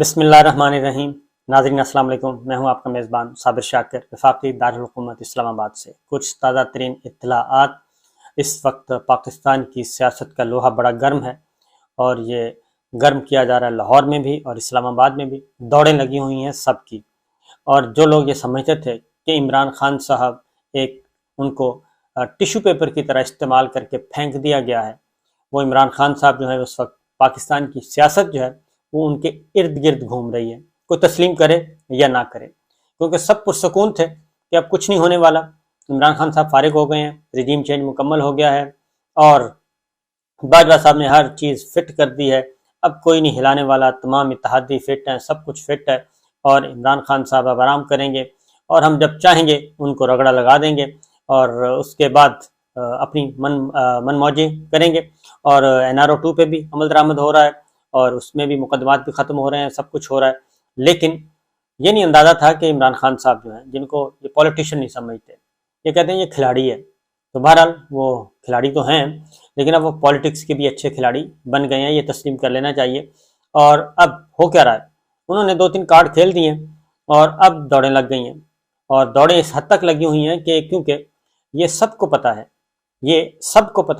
بسم اللہ الرحمن الرحیم۔ ناظرین السلام علیکم، میں ہوں آپ کا میزبان صابر شاکر، وفاقی دارالحکومت اسلام آباد سے۔ کچھ تازہ ترین اطلاعات۔ اس وقت پاکستان کی سیاست کا لوہا بڑا گرم ہے، اور یہ گرم کیا جا رہا ہے لاہور میں بھی اور اسلام آباد میں بھی۔ دوڑیں لگی ہوئی ہیں سب کی، اور جو لوگ یہ سمجھتے تھے کہ عمران خان صاحب ان کو ٹیشو پیپر کی طرح استعمال کر کے پھینک دیا گیا ہے، وہ عمران خان صاحب جو ہے اس وقت پاکستان کی سیاست جو ہے وہ ان کے ارد گرد گھوم رہی ہے، کوئی تسلیم کرے یا نہ کرے، کیونکہ سب پرسکون تھے کہ اب کچھ نہیں ہونے والا۔ عمران خان صاحب فارغ ہو گئے ہیں، رجیم چینج مکمل ہو گیا ہے، اور باجوہ صاحب نے ہر چیز فٹ کر دی ہے، اب کوئی نہیں ہلانے والا، تمام اتحادی فٹ ہیں، سب کچھ فٹ ہے، اور عمران خان صاحب اب آرام کریں گے، اور ہم جب چاہیں گے ان کو رگڑا لگا دیں گے، اور اس کے بعد اپنی من موجی کریں گے۔ اور NRO 2 پہ بھی عمل درآمد ہو رہا ہے، اور اس میں بھی مقدمات بھی ختم ہو رہے ہیں، سب کچھ ہو رہا ہے، لیکن یہ نہیں اندازہ تھا کہ عمران خان صاحب جو ہیں، جن کو یہ پولیٹیشین نہیں سمجھتے، یہ کہتے ہیں یہ کھلاڑی ہے، تو بہرحال وہ کھلاڑی تو ہیں، لیکن اب وہ پولیٹکس کے بھی اچھے کھلاڑی بن گئے ہیں، یہ تسلیم کر لینا چاہیے۔ اور اب ہو کیا رہا ہے، انہوں نے 2-3 کارڈ کھیل دیے ہیں، اور اب دوڑیں لگ گئی ہیں، اور دوڑیں اس حد تک لگی ہوئی ہیں کہ کیونکہ یہ سب کو پتہ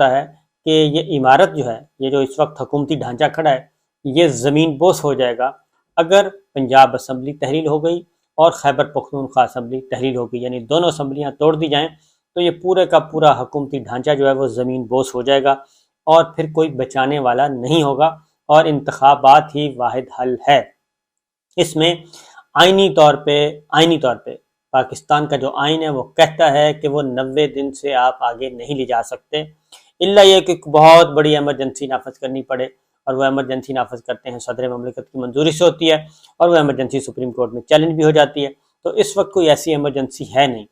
ہے، کہ یہ عمارت جو ہے، یہ جو اس وقت حکومتی ڈھانچہ کھڑا ہے، یہ زمین بوس ہو جائے گا اگر پنجاب اسمبلی تحلیل ہو گئی اور خیبر پختونخوا اسمبلی تحلیل ہو گئی، یعنی دونوں اسمبلیاں توڑ دی جائیں تو یہ پورے کا پورا حکومتی ڈھانچہ جو ہے وہ زمین بوس ہو جائے گا، اور پھر کوئی بچانے والا نہیں ہوگا، اور انتخابات ہی واحد حل ہے۔ اس میں آئینی طور پہ پاکستان کا جو آئین ہے وہ کہتا ہے کہ وہ 90 دن سے آپ آگے نہیں لے جا سکتے، الا یہ کہ بہت بڑی ایمرجنسی نافذ کرنی پڑے، اور وہ ایمرجنسی نافذ کرتے ہیں صدر مملکت کی منظوری سے ہوتی ہے، اور وہ ایمرجنسی سپریم کورٹ میں چیلنج بھی ہو جاتی ہے۔ تو اس وقت کوئی ایسی ایمرجنسی ہے نہیں،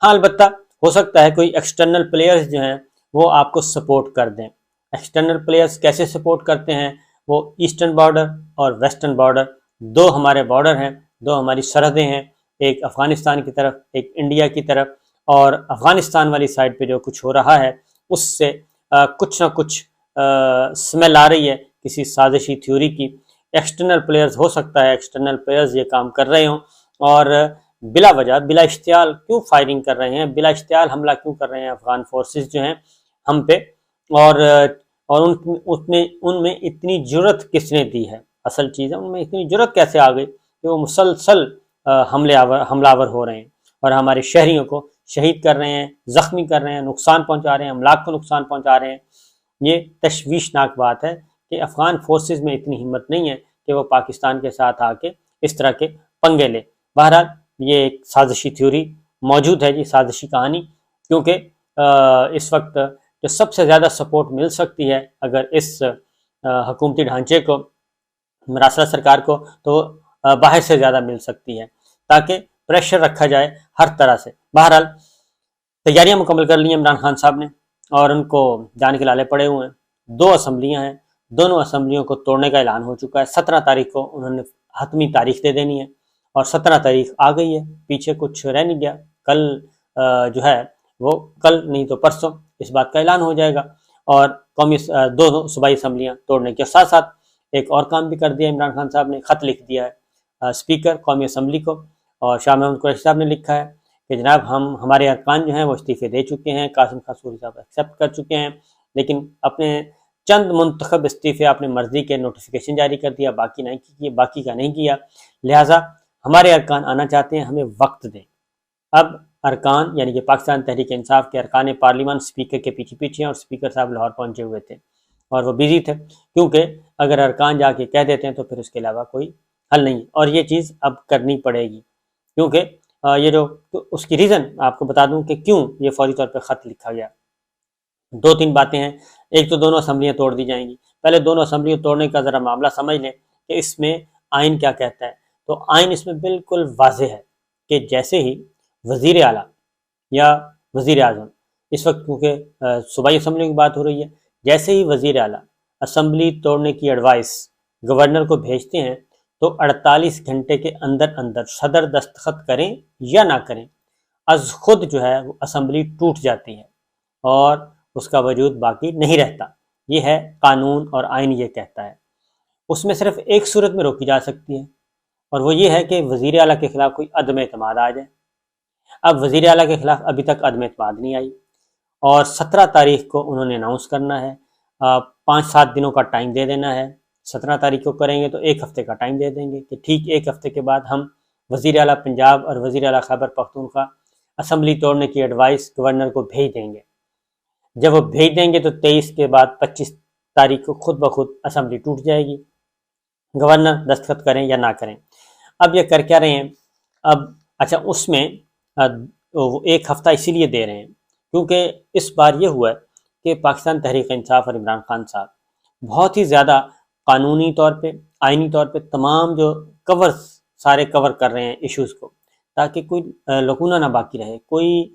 ہاں البتہ ہو سکتا ہے کوئی ایکسٹرنل پلیئرز جو ہیں وہ آپ کو سپورٹ کر دیں۔ ایکسٹرنل پلیئرز کیسے سپورٹ کرتے ہیں؟ وہ ایسٹرن بارڈر اور ویسٹرن بارڈر، دو ہمارے بارڈر ہیں، دو ہماری سرحدیں ہیں، ایک افغانستان کی طرف، ایک انڈیا کی طرف، اور افغانستان والی سائڈ پہ جو کچھ ہو رہا ہے اس سے کچھ نہ کچھ سمیل آ رہی ہے کسی سازشی تھیوری کی۔ ایکسٹرنل پلیئرز ہو سکتا ہے ایکسٹرنل پلیئرز یہ کام کر رہے ہوں، اور بلا وجہ بلا اشتعال کیوں فائرنگ کر رہے ہیں، بلا اشتعال حملہ کیوں کر رہے ہیں افغان فورسز جو ہیں ہم پہ، اور ان میں اتنی جرت کس نے دی ہے؟ اصل چیز ہے ان میں اتنی جرت کیسے آ گئی کہ وہ مسلسل حملہ آور ہو رہے ہیں، اور ہمارے شہریوں کو شہید کر رہے ہیں، زخمی کر رہے ہیں، نقصان پہنچا رہے ہیں، املاک کو نقصان پہنچا رہے ہیں۔ یہ تشویشناک بات ہے کہ افغان فورسز میں اتنی ہمت نہیں ہے کہ وہ پاکستان کے ساتھ آ کے اس طرح کے پنگے لے۔ بہرحال یہ ایک سازشی تھیوری موجود ہے، یہ سازشی کہانی، کیونکہ اس وقت جو سب سے زیادہ سپورٹ مل سکتی ہے اگر اس حکومتی ڈھانچے کو، مراسلہ سرکار کو، تو باہر سے زیادہ مل سکتی ہے، تاکہ پریشر رکھا جائے ہر طرح سے۔ بہرحال تیاریاں مکمل کر لی ہیں عمران خان صاحب نے، اور ان کو جان کے لالے پڑے ہوئے ہیں۔ 2 اسمبلیاں ہیں، دونوں اسمبلیوں کو توڑنے کا اعلان ہو چکا ہے۔ 17 تاریخ کو انہوں نے حتمی تاریخ دے دینی ہے، اور 17 تاریخ آ گئی ہے، پیچھے کچھ رہ نہیں گیا۔ کل جو ہے وہ کل نہیں تو پرسوں اس بات کا اعلان ہو جائے گا، اور دونوں صوبائی اسمبلیاں توڑنے کے ساتھ ساتھ ایک اور کام بھی کر دیا عمران خان صاحب نے، خط لکھ دیا ہے اسپیکر قومی اسمبلی کو، اور شاہ محمود قریشی صاحب نے لکھا ہے کہ جناب ہمارے ارکان جو ہیں وہ استعفے دے چکے ہیں، قاسم خان سوری صاحب ایکسیپٹ کر چکے ہیں، لیکن اپنے چند منتخب استعفے اپنے مرضی کے نوٹیفیکیشن جاری کر دیا، باقی کا نہیں کیا، لہٰذا ہمارے ارکان آنا چاہتے ہیں، ہمیں وقت دیں۔ اب ارکان یعنی کہ پاکستان تحریک انصاف کے ارکان پارلیمان اسپیکر کے پیچھے ہیں، اور اسپیکر صاحب لاہور پہنچے ہوئے تھے اور وہ بزی تھے، کیونکہ اگر ارکان جا کے کہہ دیتے ہیں تو پھر اس کے علاوہ کوئی حل نہیں، اور یہ چیز اب کرنی پڑے گی، کیونکہ یہ جو اس کی ریزن آپ کو بتا دوں کہ کیوں یہ فوری طور پہ خط لکھا گیا۔ 2-3 باتیں ہیں۔ ایک تو دونوں اسمبلیاں توڑ دی جائیں گی، پہلے دونوں اسمبلیوں توڑنے کا ذرا معاملہ سمجھ لیں کہ اس میں آئین کیا کہتا ہے۔ تو آئین اس میں بالکل واضح ہے کہ جیسے ہی وزیر اعلیٰ یا وزیر اعظم، اس وقت کیونکہ صوبائی اسمبلیوں کی بات ہو رہی ہے، جیسے ہی وزیر اعلیٰ اسمبلی توڑنے کی ایڈوائس گورنر کو بھیجتے ہیں تو 48 گھنٹے کے اندر صدر دستخط کریں یا نہ کریں، از خود جو ہے وہ اسمبلی ٹوٹ جاتی ہے، اور اس کا وجود باقی نہیں رہتا۔ یہ ہے قانون اور آئین یہ کہتا ہے۔ اس میں صرف ایک صورت میں روکی جا سکتی ہے، اور وہ یہ ہے کہ وزیر اعلیٰ کے خلاف کوئی عدم اعتماد آ جائے۔ اب وزیر اعلیٰ کے خلاف ابھی تک عدم اعتماد نہیں آئی، اور 17 تاریخ کو انہوں نے اناؤنس کرنا ہے، 5-7 دنوں کا ٹائم دے دینا ہے۔ 17 تاریخ کو کریں گے تو ایک ہفتے کا ٹائم دے دیں گے کہ ٹھیک ایک ہفتے کے بعد ہم وزیر اعلیٰ پنجاب اور وزیر اعلیٰ خیبر پختونخوا اسمبلی توڑنے کی ایڈوائس گورنر کو بھیج دیں گے۔ جب وہ بھیج دیں گے تو 23 کے بعد 25 تاریخ کو خود بخود اسمبلی ٹوٹ جائے گی، گورنر دستخط کریں یا نہ کریں۔ اب یہ کر کیا رہے ہیں؟ اب اچھا، اس میں وہ ایک ہفتہ اسی لیے دے رہے ہیں کیونکہ اس بار یہ ہوا ہے کہ پاکستان تحریک انصاف اور عمران خان صاحب بہت ہی زیادہ قانونی طور پہ، آئینی طور پہ تمام جو سارے کور کر رہے ہیں ایشوز کو، تاکہ کوئی لکونہ نہ باقی رہے، کوئی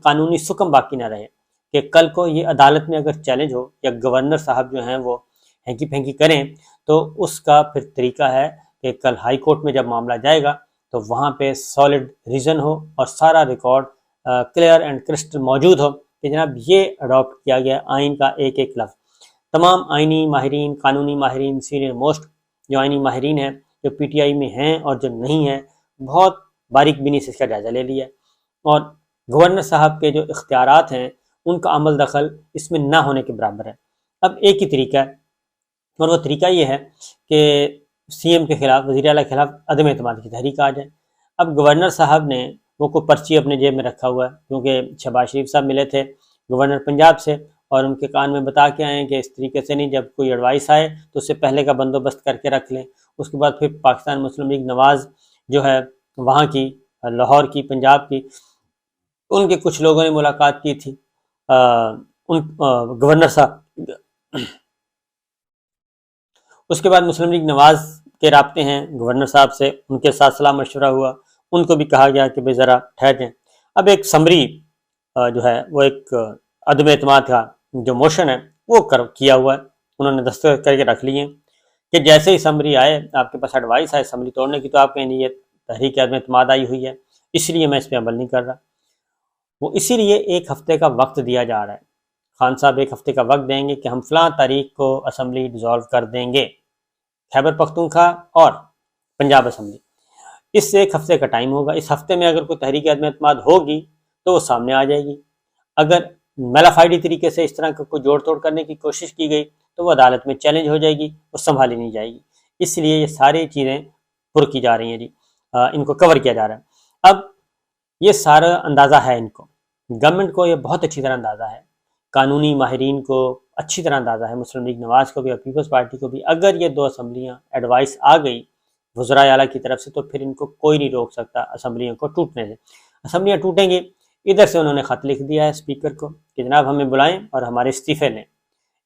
قانونی سکم باقی نہ رہے کہ کل کو یہ عدالت میں اگر چیلنج ہو یا گورنر صاحب جو ہیں وہ ہینکی پھینکی کریں تو اس کا پھر طریقہ ہے کہ کل ہائی کورٹ میں جب معاملہ جائے گا تو وہاں پہ سالڈ ریزن ہو اور سارا ریکارڈ کلیئر اینڈ کرسٹل موجود ہو کہ جناب یہ اڈاپٹ کیا گیا آئین کا ایک ایک لفظ۔ تمام آئینی ماہرین، قانونی ماہرین، سینئر موسٹ جو آئینی ماہرین ہیں، جو پی ٹی آئی میں ہیں اور جو نہیں ہیں، بہت باریک بینی سے اس کا جائزہ لے لیا ہے، اور گورنر صاحب کے جو اختیارات ہیں ان کا عمل دخل اس میں نہ ہونے کے برابر ہے۔ اب ایک ہی طریقہ ہے، اور وہ طریقہ یہ ہے کہ سی ایم کے خلاف، وزیر اعلیٰ کے خلاف عدم اعتماد کی تحریک آ جائے۔ اب گورنر صاحب نے وہ کوئی پرچی اپنے جیب میں رکھا ہوا ہے، کیونکہ شہباز شریف صاحب ملے تھے گورنر پنجاب سے اور ان کے کان میں بتا کے آئے ہیں کہ اس طریقے سے نہیں، جب کوئی ایڈوائس آئے تو اس سے پہلے کا بندوبست کر کے رکھ لیں۔ اس کے بعد پھر پاکستان مسلم لیگ نواز جو ہے وہاں کی، لاہور کی، پنجاب کی، ان کے کچھ لوگوں نے ملاقات کی تھی گورنر صاحب۔ اس کے بعد مسلم لیگ نواز کے رابطے ہیں گورنر صاحب سے، ان کے ساتھ صلاح مشورہ ہوا، ان کو بھی کہا گیا کہ بھئی ذرا ٹھہر جائیں۔ اب ایک سمری جو ہے وہ ایک عدم اعتماد کا جو موشن ہے وہ کیا ہوا ہے، انہوں نے دستخط کر کے رکھ لیے ہیں کہ جیسے ہی سمری آئے، آپ کے پاس ایڈوائس آئے اسمبلی توڑنے کی، تو آپ کہیں یہ تحریک عدم اعتماد آئی ہوئی ہے، اس لیے میں اس پہ عمل نہیں کر رہا۔ وہ اسی لیے ایک ہفتے کا وقت دیا جا رہا ہے، خان صاحب ایک ہفتے کا وقت دیں گے کہ ہم فلاں تاریخ کو اسمبلی ڈیزالو کر دیں گے، خیبر پختونخوا اور پنجاب اسمبلی۔ اس سے ایک ہفتے کا ٹائم ہوگا، اس ہفتے میں اگر کوئی تحریک عدم اعتماد ہوگی تو وہ سامنے آ جائے گی، اگر میلافائڈی طریقے سے اس طرح کا کوئی جوڑ توڑ کرنے کی کوشش کی گئی تو وہ عدالت میں چیلنج ہو جائے گی، وہ سنبھالی نہیں جائے گی۔ اس لیے یہ ساری چیزیں پر کی جا رہی ہیں جی، ان کو کور کیا جا رہا ہے۔ اب یہ سارا اندازہ ہے ان کو، گورنمنٹ کو یہ بہت اچھی طرح اندازہ ہے، قانونی ماہرین کو اچھی طرح اندازہ ہے، مسلم لیگ نواز کو بھی اور پیپلز پارٹی کو بھی، اگر یہ دو اسمبلیاں ایڈوائس آ گئی وزرائے اعلیٰ کی طرف سے تو پھر ان کو کوئی نہیں روک سکتا اسمبلیوں کو ٹوٹنے سے۔ اسمبلیاں ٹوٹیں گی، ادھر سے انہوں نے خط لکھ دیا ہے اسپیکر کو کہ جناب ہمیں بلائیں اور ہمارے استعفے لیں،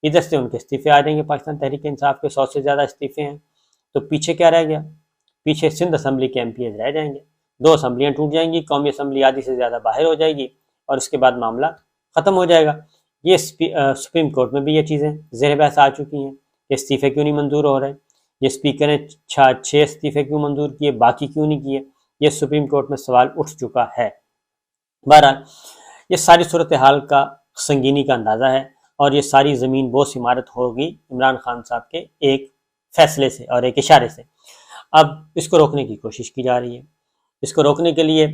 ادھر سے ان کے استعفے آ جائیں گے۔ پاکستان تحریک انصاف کے 100 سے زیادہ استعفے ہیں، تو پیچھے کیا رہ گیا؟ پیچھے سندھ اسمبلی کے MP رہ جائیں گے، 2 اسمبلیاں ٹوٹ جائیں گی، قومی اسمبلی آدھی سے زیادہ باہر ہو جائے گی اور اس کے بعد معاملہ ختم ہو جائے گا۔ یہ سپریم کورٹ میں بھی یہ چیزیں زیر بحث آ چکی ہیں کہ استعفے کیوں نہیں منظور ہو رہے، یہ اسپیکر نے 6 استعفے کیوں منظور کیے، باقی کیوں نہیں کیے، یہ سپریم کورٹ میں سوال اٹھ چکا ہے۔ بہرحال یہ ساری صورتحال کا سنگینی کا اندازہ ہے، اور یہ ساری زمین بوس عمارت ہوگی عمران خان صاحب کے ایک فیصلے سے اور ایک اشارے سے۔ اب اس کو روکنے کی کوشش کی جا رہی ہے، اس کو روکنے کے لیے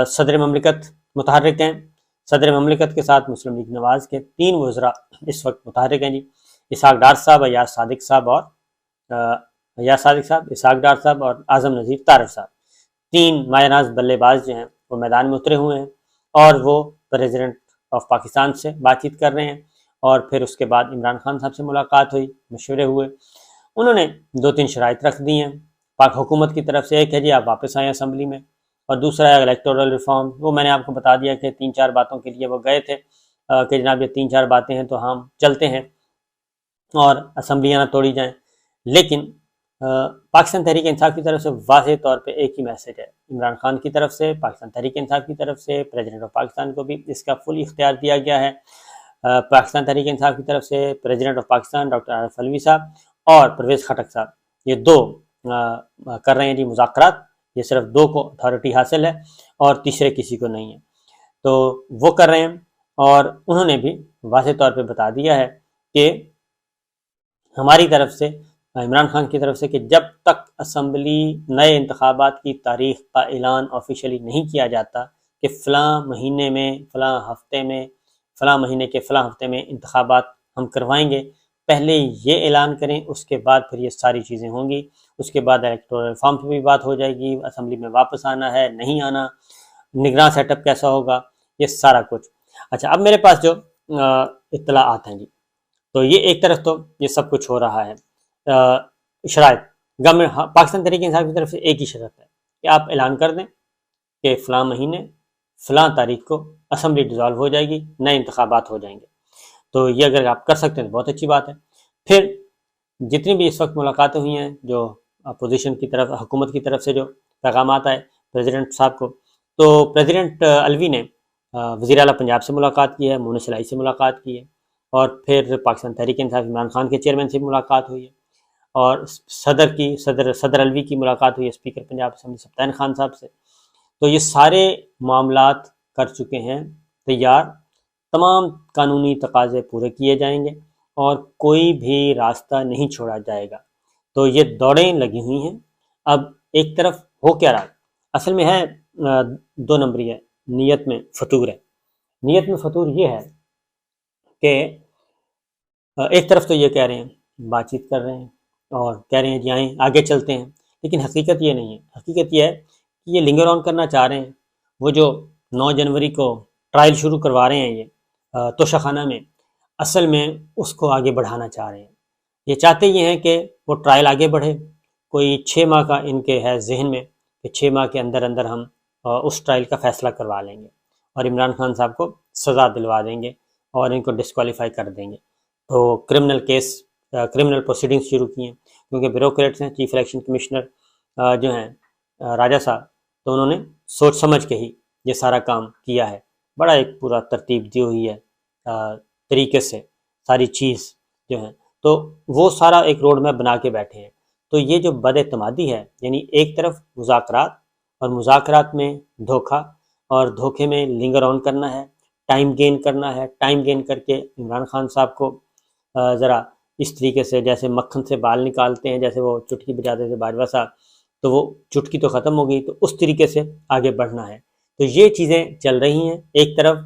صدر مملکت متحرک ہیں، صدر مملکت کے ساتھ مسلم لیگ نواز کے 3 وزراء اس وقت متحرک ہیں جی، اسحاق ڈار صاحب، ایاز صادق صاحب، اسحاق ڈار صاحب اور اعظم نذیر طارق صاحب، 3 مایہ ناز بلے باز جو ہیں وہ میدان میں اترے ہوئے ہیں، اور وہ پریزیڈنٹ آف پاکستان سے بات چیت کر رہے ہیں، اور پھر اس کے بعد عمران خان صاحب سے ملاقات ہوئی، مشورے ہوئے، انہوں نے 2-3 شرائط رکھ دی ہیں پاک حکومت کی طرف سے۔ ایک ہے جی آپ واپس آئیں اسمبلی میں، اور دوسرا ہے الیکٹورل ریفارم، وہ میں نے آپ کو بتا دیا کہ 3-4 باتوں کے لیے وہ گئے تھے کہ جناب یہ 3-4 باتیں ہیں تو ہم چلتے ہیں اور اسمبلیاں نہ توڑی جائیں۔ لیکن پاکستان تحریک انصاف کی طرف سے واضح طور پہ ایک ہی میسج ہے، عمران خان کی طرف سے، پاکستان تحریک انصاف کی طرف سے، پریزیڈنٹ آف پاکستان کو بھی اس کا فل اختیار دیا گیا ہے۔ پاکستان تحریک انصاف کی طرف سے president of Pakistan doctor Arif Alvi صاحب اور پرویز خٹک صاحب، یہ 2 کر رہے ہیں جی مذاکرات، یہ صرف 2 کو اتھارٹی حاصل ہے اور تیسرے کسی کو نہیں ہے، تو وہ کر رہے ہیں۔ اور انہوں نے بھی واضح طور پہ بتا دیا ہے کہ ہماری طرف سے عمران خان کی طرف سے کہ جب تک اسمبلی نئے انتخابات کی تاریخ کا اعلان آفیشلی نہیں کیا جاتا کہ فلاں مہینے میں فلاں ہفتے میں فلاں مہینے کے فلاں ہفتے میں انتخابات ہم کروائیں گے، پہلے یہ اعلان کریں، اس کے بعد پھر یہ ساری چیزیں ہوں گی، اس کے بعد الیکٹورل فارم پہ بھی بات ہو جائے گی، اسمبلی میں واپس آنا ہے نہیں آنا، نگراں سیٹ اپ کیسا ہوگا، یہ سارا کچھ۔ اچھا، اب میرے پاس جو اطلاعات ہیں جی، تو یہ ایک طرف تو یہ سب کچھ ہو رہا ہے۔ شرائط گورنمنٹ پاکستان تحریک انصاف کی طرف سے ایک ہی شرط ہے کہ آپ اعلان کر دیں کہ فلاں مہینے فلاں تاریخ کو اسمبلی ڈیزالو ہو جائے گی، نئے انتخابات ہو جائیں گے۔ تو یہ اگر آپ کر سکتے ہیں تو بہت اچھی بات ہے۔ پھر جتنی بھی اس وقت ملاقاتیں ہوئی ہیں، جو اپوزیشن کی طرف حکومت کی طرف سے جو پیغامات آئے پریزیڈنٹ صاحب کو، تو پریزیڈنٹ الوی نے وزیر اعلیٰ پنجاب سے ملاقات کی ہے، مونس الائی سے ملاقات کی ہے، اور پھر پاکستان تحریک انصاف عمران خان کے چیئرمین سے ملاقات ہوئی ہے، اور صدر الوی کی ملاقات ہوئی ہے اسپیکر پنجاب اسمبلی سبطین خان صاحب سے۔ تو یہ سارے معاملات کر چکے ہیں تیار، تمام قانونی تقاضے پورے کیے جائیں گے اور کوئی بھی راستہ نہیں چھوڑا جائے گا۔ تو یہ دوڑیں لگی ہوئی ہیں۔ اب ایک طرف ہو کیا رہا، اصل میں ہے دو نمبری ہے، نیت میں فتور ہے۔ نیت میں فتور یہ ہے کہ ایک طرف تو یہ کہہ رہے ہیں، بات چیت کر رہے ہیں اور کہہ رہے ہیں جی آئیں آگے چلتے ہیں، لیکن حقیقت یہ نہیں ہے۔ حقیقت یہ ہے کہ یہ لنگر آن کرنا چاہ رہے ہیں۔ وہ جو 9 جنوری کو ٹرائل شروع کروا رہے ہیں یہ توشہ خانہ میں، اصل میں اس کو آگے بڑھانا چاہ رہے ہیں۔ یہ چاہتے یہ ہیں کہ وہ ٹرائل آگے بڑھے، کوئی 6 ماہ کا ان کے ہے ذہن میں کہ 6 ماہ کے اندر اندر ہم اس ٹرائل کا فیصلہ کروا لیں گے اور عمران خان صاحب کو سزا دلوا دیں گے اور ان کو ڈسکوالیفائی کر دیں گے۔ تو کرمنل کیس، کرمنل پروسیڈنگز شروع کی ہیں، کیونکہ بیوروکریٹس ہیں، چیف الیکشن کمشنر جو ہیں راجہ صاحب، تو انہوں نے سوچ سمجھ کے ہی یہ سارا کام کیا ہے۔ بڑا ایک پورا ترتیب دی ہوئی ہے طریقے سے ساری چیز جو ہے، تو وہ سارا ایک روڈ میپ بنا کے بیٹھے ہیں۔ تو یہ جو بد اعتمادی ہے، یعنی ایک طرف مذاکرات اور مذاکرات میں دھوکہ اور دھوکے میں لنگر آن کرنا ہے، ٹائم گین کرنا ہے، ٹائم گین کر کے عمران خان صاحب کو ذرا اس طریقے سے جیسے مکھن سے بال نکالتے ہیں، جیسے وہ چٹکی بجاتے تھے باجوہ صاحب، تو وہ چٹکی تو ختم ہو گئی، تو اس طریقے سے آگے بڑھنا ہے۔ تو یہ چیزیں چل رہی ہیں، ایک طرف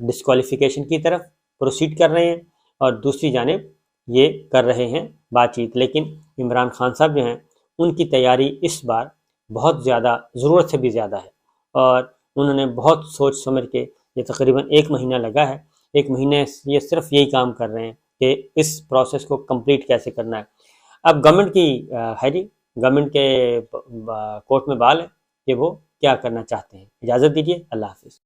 ڈسکوالیفیکیشن کی طرف پروسیڈ کر رہے ہیں اور دوسری جانب یہ کر رہے ہیں بات چیت، لیکن عمران خان صاحب جو ہیں ان کی تیاری اس بار بہت زیادہ ضرورت سے بھی زیادہ ہے، اور انہوں نے بہت سوچ سمجھ کے، یہ تقریباً 1 مہینہ لگا ہے، 1 مہینے یہ صرف یہی کام کر رہے ہیں کہ اس پروسیس کو کمپلیٹ کیسے کرنا ہے۔ اب گورنمنٹ کی ہے جی، گورنمنٹ کے کورٹ میں بال ہے کہ وہ کیا کرنا چاہتے ہیں۔ اجازت دیجیے، اللہ حافظ۔